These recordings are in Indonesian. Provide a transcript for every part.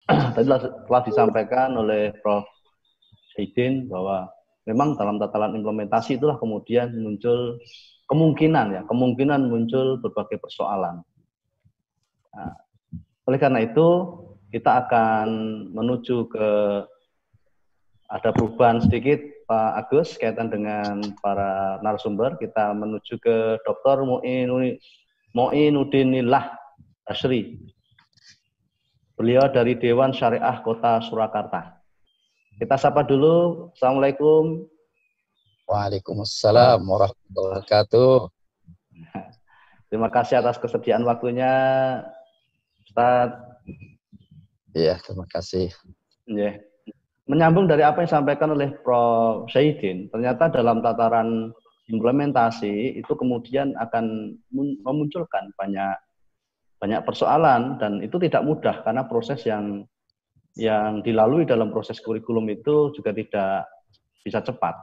tadi telah disampaikan oleh Prof. Syahidin bahwa memang dalam tataran implementasi itulah kemudian muncul kemungkinan muncul berbagai persoalan. Nah, oleh karena itu kita akan menuju ke ada perubahan sedikit Pak Agus kaitan dengan para narasumber. Kita menuju ke Dr. Moinudinillah Asri. Beliau dari Dewan Syariah Kota Surakarta. Kita sapa dulu. Assalamualaikum. Waalaikumsalam warahmatullahi wabarakatuh. Terima kasih atas kesediaan waktunya, Ustaz. Iya, terima kasih. Yeah. Menyambung dari apa yang disampaikan oleh Prof. Syahidin, ternyata dalam tataran implementasi itu kemudian akan memunculkan banyak persoalan, dan itu tidak mudah karena proses yang dilalui dalam proses kurikulum itu juga tidak bisa cepat.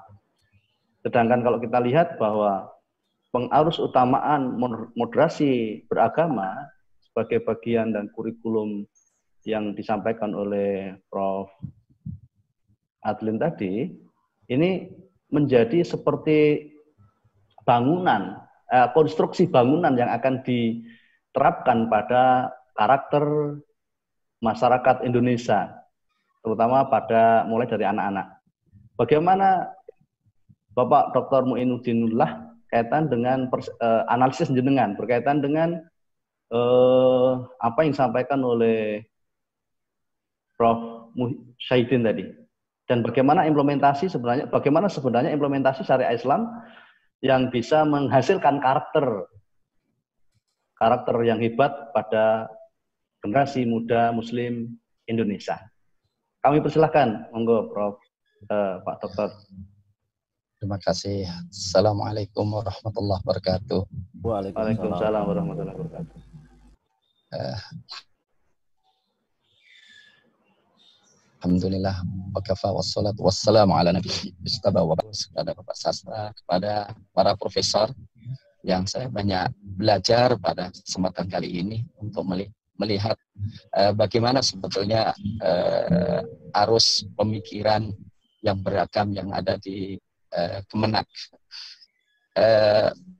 Sedangkan kalau kita lihat bahwa pengarus utamaan moderasi beragama sebagai bagian dan kurikulum yang disampaikan oleh Prof. Adlin tadi, ini menjadi seperti bangunan, konstruksi bangunan yang akan diterapkan pada karakter masyarakat Indonesia, terutama pada mulai dari anak-anak. Bagaimana Bapak Dr. Moinudinillah kaitan dengan analisis jenengan berkaitan dengan apa yang disampaikan oleh Prof. Syahidin tadi? Dan bagaimana sebenarnya implementasi syariah Islam yang bisa menghasilkan karakter yang hebat pada generasi muda Muslim Indonesia. Kami persilahkan, monggo Prof. Pak Dokter. Terima kasih. Assalamualaikum warahmatullahi wabarakatuh. Waalaikumsalam warahmatullahi wabarakatuh. Alhamdulillah, wakafa wassalatu wassalamu ala nabiyyi mustaba wa kepada Bapak Sastra, kepada para profesor yang saya banyak belajar pada kesempatan kali ini untuk melihat bagaimana sebetulnya arus pemikiran yang beragam yang ada di Kemenak.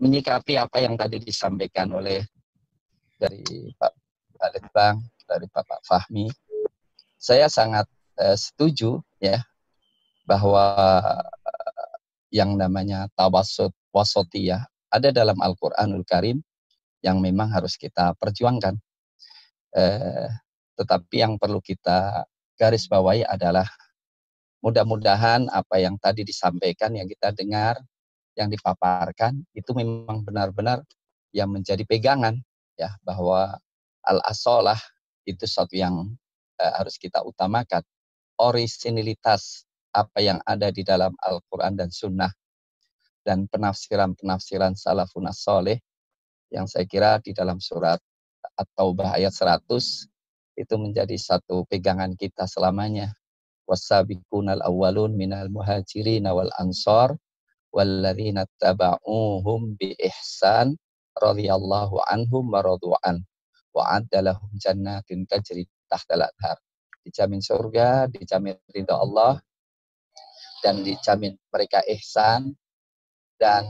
Menyikapi apa yang tadi disampaikan oleh dari Pak Balitbang, dari Bapak Fahmi, saya sangat setuju ya bahwa yang namanya tawassut wasatiyah ada dalam Al-Qur'anul Karim yang memang harus kita perjuangkan. Tetapi yang perlu kita garis bawahi adalah mudah-mudahan apa yang tadi disampaikan, yang kita dengar, yang dipaparkan itu memang benar-benar yang menjadi pegangan ya, bahwa al-asolah itu sesuatu yang harus kita utamakan. Orisinilitas apa yang ada di dalam Al-Quran dan Sunnah dan penafsiran-penafsiran salafun as-soleh yang saya kira di dalam surat At-Taubah ayat 100 itu menjadi satu pegangan kita selamanya. Wasabiqunal awwalun minal muhajirin wal ansar walladzina taba'uhum bi ihsan radhiyallahu anhum wa radu'an wa adalahum jannatin tajri tahtal anhar. Dijamin surga, dijamin ridha Allah, dan dijamin mereka ihsan. Dan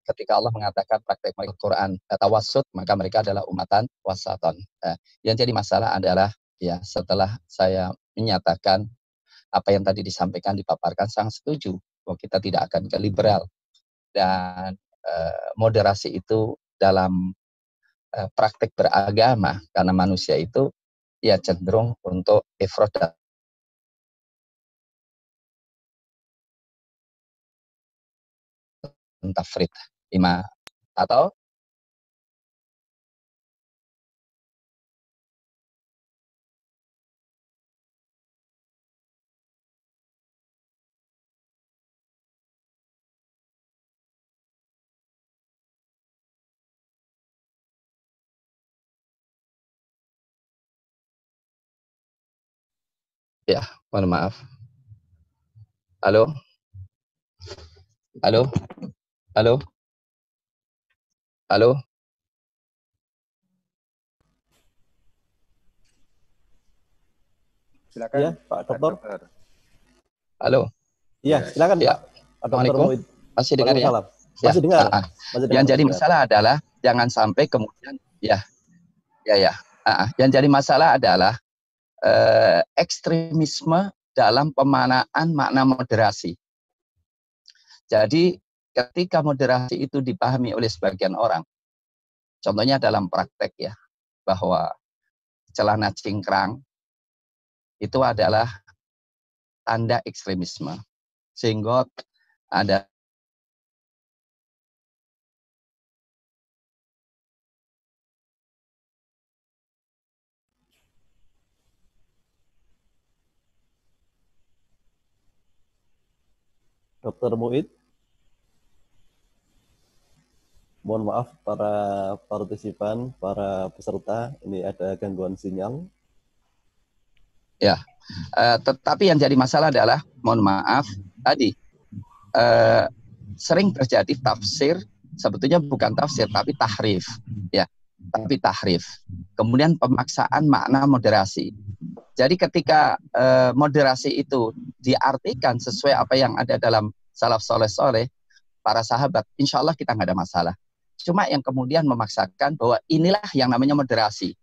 ketika Allah mengatakan praktek mereka Quran tawassut, maka mereka adalah umatan wasaton. Yang jadi masalah adalah ya setelah saya menyatakan apa yang tadi disampaikan, dipaparkan, sangat setuju bahwa kita tidak akan ke liberal dan moderasi itu dalam praktek beragama, karena manusia itu ya cenderung untuk ifrat dan tafrid atau ya, mohon maaf. Halo? Halo? Halo? Halo? Silakan. Iya, Pak Dokter. Halo. Iya, silakan Ya. Pak. Dokter Assalamualaikum. Muid. Masih dengar ya? Masih Ya. dengar. Masih dengar. Yang jadi masalah adalah jangan sampai kemudian ya. Yang jadi masalah adalah ekstremisme dalam pemaknaan makna moderasi. Jadi ketika moderasi itu dipahami oleh sebagian orang, contohnya dalam praktek ya, bahwa celana cingkrang itu adalah tanda ekstremisme. Sehingga ada Dokter Muid. Mohon maaf para partisipan, para peserta, ini ada gangguan sinyal. Ya, tetapi yang jadi masalah adalah, mohon maaf, tadi sering terjadi tafsir, sebetulnya bukan tafsir, tapi tahrif. Ya, tapi tahrif. Kemudian pemaksaan makna moderasi. Jadi ketika moderasi itu diartikan sesuai apa yang ada dalam salaf soleh, para sahabat, insya Allah kita nggak ada masalah. Cuma yang kemudian memaksakan bahwa inilah yang namanya moderasi.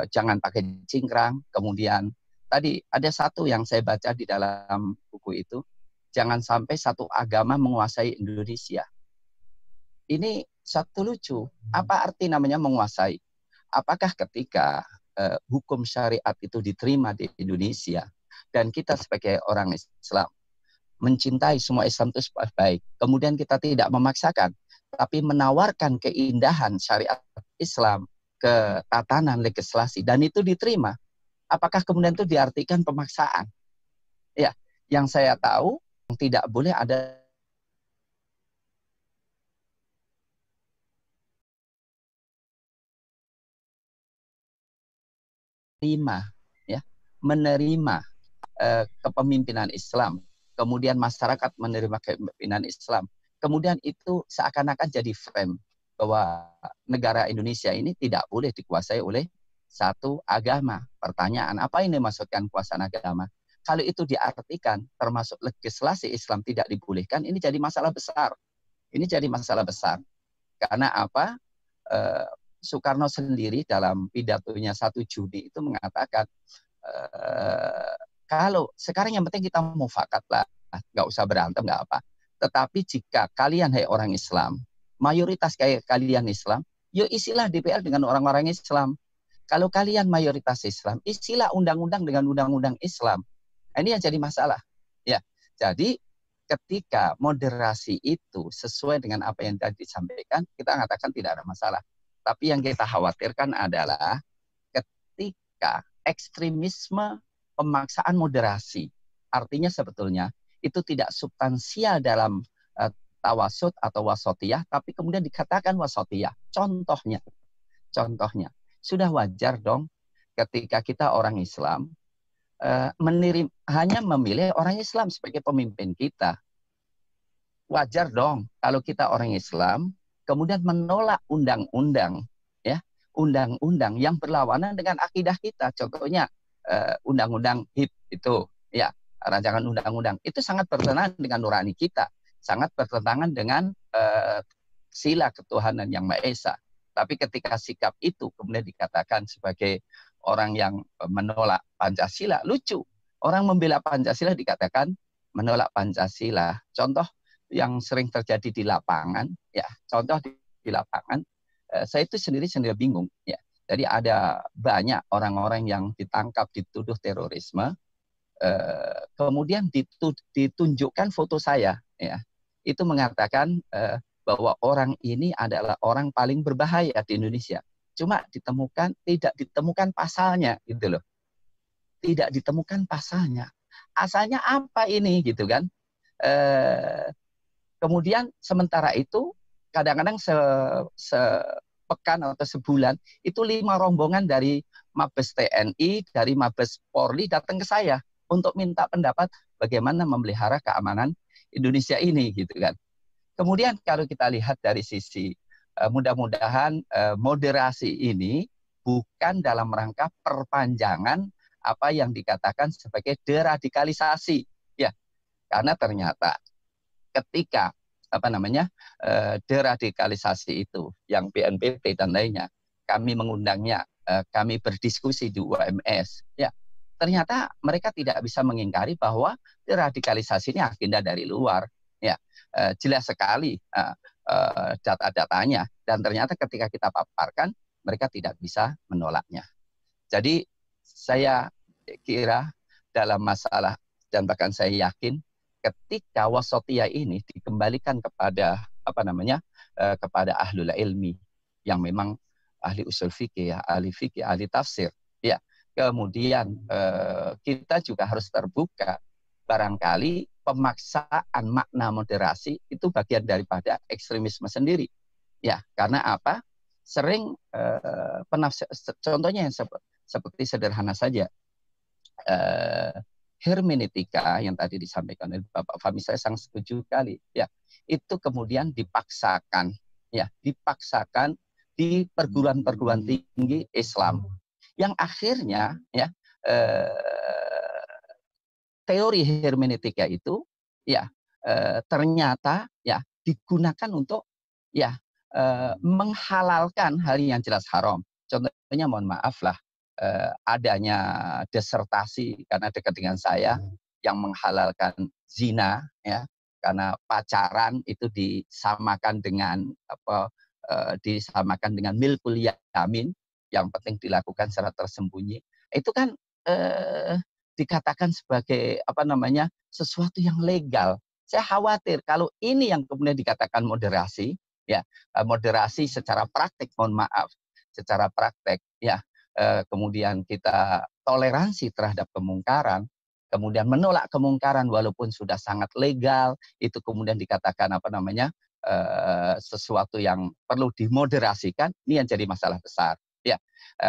Jangan pakai cingkrang. Kemudian tadi ada satu yang saya baca di dalam buku itu, jangan sampai satu agama menguasai Indonesia. Ini satu lucu. Apa arti namanya menguasai? Apakah ketika hukum syariat itu diterima di Indonesia dan kita sebagai orang Islam mencintai semua Islam itu baik, kemudian kita tidak memaksakan, tapi menawarkan keindahan syariat Islam ke tatanan legislasi dan itu diterima, apakah kemudian itu diartikan pemaksaan? Ya, yang saya tahu tidak boleh ada menerima kepemimpinan Islam, kemudian masyarakat menerima kepemimpinan Islam, kemudian itu seakan-akan jadi frame bahwa negara Indonesia ini tidak boleh dikuasai oleh satu agama. Pertanyaan, apa ini maksudkan kekuasaan agama? Kalau itu diartikan termasuk legislasi Islam tidak dibolehkan, ini jadi masalah besar. Ini jadi masalah besar. Karena apa? Soekarno sendiri dalam pidatonya 1 Juni itu mengatakan, kalau sekarang yang penting kita mufakat lah, nggak usah berantem, nggak apa. Tetapi jika kalian, hai orang Islam, mayoritas kayak kalian Islam, yuk isilah DPR dengan orang-orang Islam. Kalau kalian mayoritas Islam, isilah undang-undang dengan undang-undang Islam. Ini yang jadi masalah. Ya, jadi ketika moderasi itu sesuai dengan apa yang tadi disampaikan, kita mengatakan tidak ada masalah. Tapi yang kita khawatirkan adalah ketika ekstremisme pemaksaan moderasi, artinya sebetulnya itu tidak substansial dalam tawasud atau wasotiyah, tapi kemudian dikatakan wasotiyah. Contohnya, sudah wajar dong ketika kita orang Islam hanya memilih orang Islam sebagai pemimpin kita. Wajar dong kalau kita orang Islam kemudian menolak undang-undang, ya, undang-undang yang berlawanan dengan akidah kita. Contohnya undang-undang HIP itu, ya, rancangan undang-undang itu sangat bertentangan dengan nurani kita, sangat bertentangan dengan sila ketuhanan yang Maha Esa. Tapi ketika sikap itu kemudian dikatakan sebagai orang yang menolak Pancasila, lucu. Orang membela Pancasila dikatakan menolak Pancasila. Contoh yang sering terjadi di lapangan, ya, contoh di lapangan, saya itu sendiri bingung, ya. Jadi ada banyak orang-orang yang ditangkap dituduh terorisme, kemudian ditunjukkan foto saya, ya, itu mengatakan bahwa orang ini adalah orang paling berbahaya di Indonesia. Cuma tidak ditemukan pasalnya, gitu loh. Tidak ditemukan pasalnya. Asalnya apa ini, gitu kan? Kemudian sementara itu kadang-kadang sepekan atau sebulan itu 5 rombongan dari Mabes TNI, dari Mabes Polri datang ke saya untuk minta pendapat bagaimana memelihara keamanan Indonesia ini, gitu kan. Kemudian kalau kita lihat dari sisi mudah-mudahan moderasi ini bukan dalam rangka perpanjangan apa yang dikatakan sebagai deradikalisasi, ya. Karena ternyata ketika deradikalisasi itu yang BNPB dan lainnya, kami mengundangnya, kami berdiskusi di UMS, ya. Ternyata mereka tidak bisa mengingkari bahwa deradikalisasi ini agenda dari luar, ya. Jelas sekali data-datanya, dan ternyata ketika kita paparkan mereka tidak bisa menolaknya. Jadi saya kira dalam masalah, dan bahkan saya yakin ketika wasatiyah ini dikembalikan kepada kepada ahlul ilmi yang memang ahli usul fikih, ahli tafsir, ya. Kemudian kita juga harus terbuka, barangkali pemaksaan makna moderasi itu bagian daripada ekstremisme sendiri, ya. Karena apa? Sering contohnya yang seperti sederhana saja, hermeneutika yang tadi disampaikan oleh Bapak Fahmi, saya sangat setuju sekali, ya. Itu kemudian dipaksakan di perguruan-perguruan tinggi Islam, yang akhirnya, ya, teori hermeneutika itu, ya, ternyata, ya, digunakan untuk, ya, menghalalkan hal yang jelas haram. Contohnya, mohon maaf lah, adanya disertasi karena dekat dengan saya yang menghalalkan zina, ya, karena pacaran itu disamakan dengan milkul yamin, yang penting dilakukan secara tersembunyi. Itu kan dikatakan sebagai sesuatu yang legal. Saya khawatir kalau ini yang kemudian dikatakan moderasi, ya, moderasi secara praktek, mohon maaf, secara praktek, ya, kemudian kita toleransi terhadap kemungkaran, kemudian menolak kemungkaran walaupun sudah sangat legal, itu kemudian dikatakan sesuatu yang perlu dimoderasikan, ini yang jadi masalah besar, ya.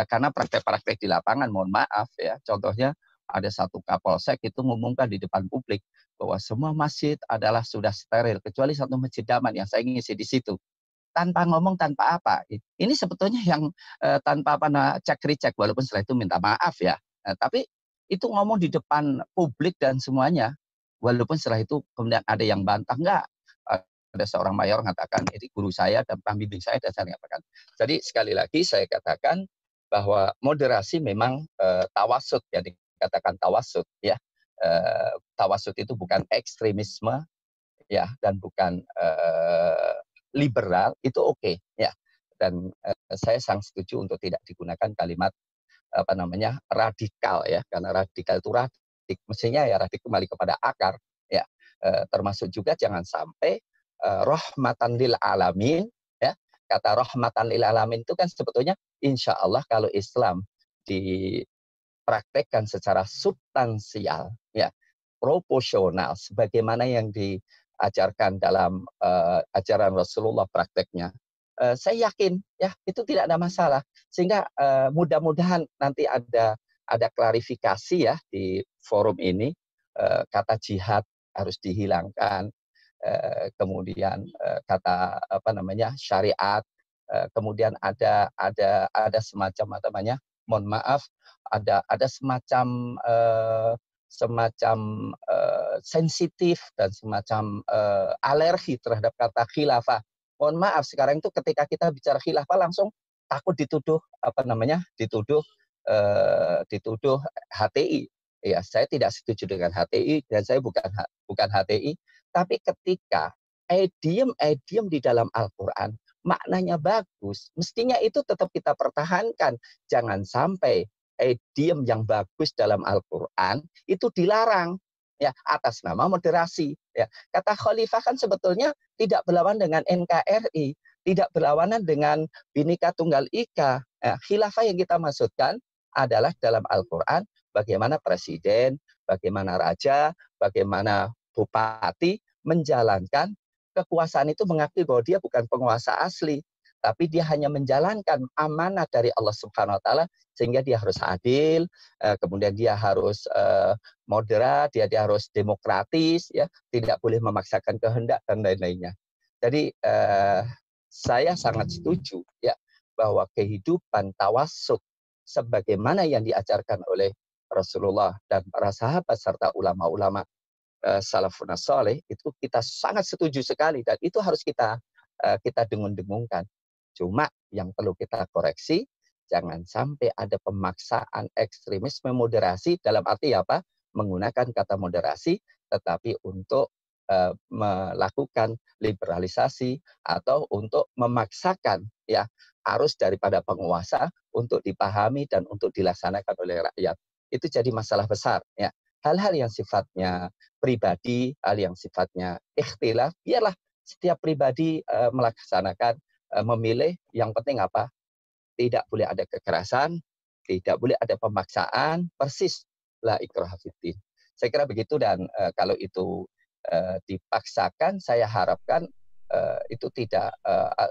Karena praktek-praktek di lapangan, mohon maaf, ya, contohnya ada satu kapolsek itu mengumumkan di depan publik bahwa semua masjid adalah sudah steril kecuali satu masjid Daman yang saya ngisi di situ. Tanpa ngomong, tanpa apa. Ini sebetulnya yang tanpa cek-recek, walaupun setelah itu minta maaf, ya. Tapi itu ngomong di depan publik dan semuanya. Walaupun setelah itu kemudian ada yang bantah, enggak. Ada seorang mayor mengatakan, ini guru saya dan pembimbing saya, dan saya mengatakan. Jadi sekali lagi saya katakan bahwa moderasi memang tawasud, ya, dikatakan tawasud, ya. Tawasud itu bukan ekstremisme, ya, dan bukan liberal, itu oke, ya. Dan saya sangat setuju untuk tidak digunakan kalimat radikal, ya, karena radikal itu mestinya ya kembali kepada akar, ya. Termasuk juga jangan sampai rahmatan lil alamin, ya. Kata rahmatan lil alamin itu kan sebetulnya insya Allah kalau Islam dipraktekkan secara substansial, ya, proporsional sebagaimana yang diajarkan dalam ajaran Rasulullah prakteknya, saya yakin, ya, itu tidak ada masalah. Sehingga mudah-mudahan nanti ada klarifikasi, ya, di forum ini, kata jihad harus dihilangkan, kemudian kata syariat, kemudian ada semacam mohon maaf, ada semacam sensitif dan semacam alergi terhadap kata khilafah. Mohon maaf, sekarang itu ketika kita bicara khilafah langsung takut dituduh dituduh HTI. Ya, saya tidak setuju dengan HTI dan saya bukan HTI. Tapi ketika idiom di dalam Al-Quran maknanya bagus, mestinya itu tetap kita pertahankan. Jangan sampai idiom yang bagus dalam Al-Quran itu dilarang, ya, atas nama moderasi, ya. Kata khalifah kan sebetulnya tidak berlawan dengan NKRI, tidak berlawanan dengan Bhinneka Tunggal Ika. Ya, khilafah yang kita maksudkan adalah dalam Al-Quran bagaimana presiden, bagaimana raja, bagaimana bupati menjalankan kekuasaan itu, mengakui bahwa dia bukan penguasa asli, tapi dia hanya menjalankan amanah dari Allah Subhanahu wa taala, sehingga dia harus adil, kemudian dia harus moderat, dia harus demokratis, ya, tidak boleh memaksakan kehendak dan lain-lainnya. Jadi saya sangat setuju, ya, bahwa kehidupan tawasuk sebagaimana yang diajarkan oleh Rasulullah dan para sahabat serta ulama-ulama salafun saleh itu kita sangat setuju sekali dan itu harus kita dengung-dengungkan. Cuma yang perlu kita koreksi, jangan sampai ada pemaksaan ekstremisme moderasi dalam arti apa? Menggunakan kata moderasi tetapi untuk melakukan liberalisasi atau untuk memaksakan ya arus daripada penguasa untuk dipahami dan untuk dilaksanakan oleh rakyat. Itu jadi masalah besar ya. Hal-hal yang sifatnya pribadi, hal yang sifatnya ikhtilaf, biarlah setiap pribadi melaksanakan, memilih. Yang penting apa? Tidak boleh ada kekerasan, tidak boleh ada pemaksaan, persis la ikraha fiddin. Saya kira begitu dan kalau itu dipaksakan, saya harapkan itu tidak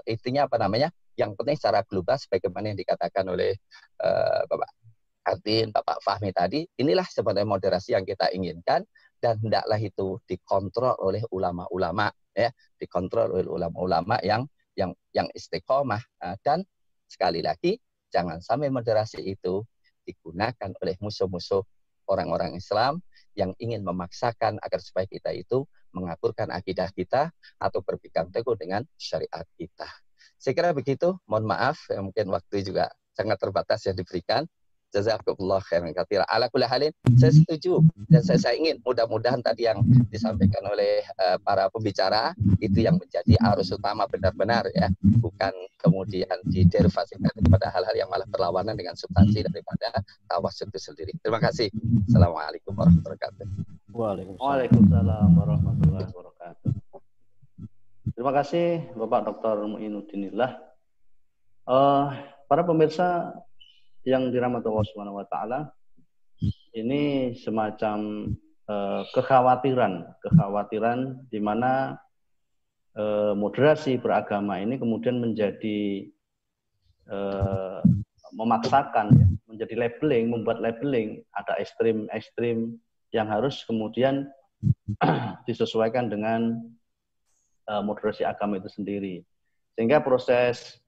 intinya apa namanya? Yang penting secara global sebagaimana yang dikatakan oleh Bapak Artin, Bapak Fahmi tadi, inilah sebenarnya moderasi yang kita inginkan dan hendaklah itu dikontrol oleh ulama-ulama ya, dikontrol oleh ulama-ulama yang istiqomah dan sekali lagi jangan sampai moderasi itu digunakan oleh musuh-musuh orang-orang Islam yang ingin memaksakan agar supaya kita itu mengaturkan akidah kita atau berpegang teguh dengan syariat kita. Saya kira begitu, mohon maaf mungkin waktu juga sangat terbatas yang diberikan. Jazakumullah khairan katsira. Ala kulli halin, saya setuju dan saya ingin mudah-mudahan tadi yang disampaikan oleh para pembicara itu yang menjadi arus utama benar-benar ya, bukan kemudian diderivasikan kepada hal-hal yang malah berlawanan dengan substansi daripada tawasul itu sendiri. Terima kasih. Assalamualaikum warahmatullahi wabarakatuh. Waalaikumsalam warahmatullahi wabarakatuh. Terima kasih Bapak Dr. Muinuddinillah. Para pemirsa yang dirahmati Allah Subhanahu wa taala, ini semacam kekhawatiran di mana moderasi beragama ini kemudian menjadi memaksakan ya, menjadi labeling, membuat labeling, ada ekstrim yang harus kemudian disesuaikan dengan moderasi agama itu sendiri. Sehingga proses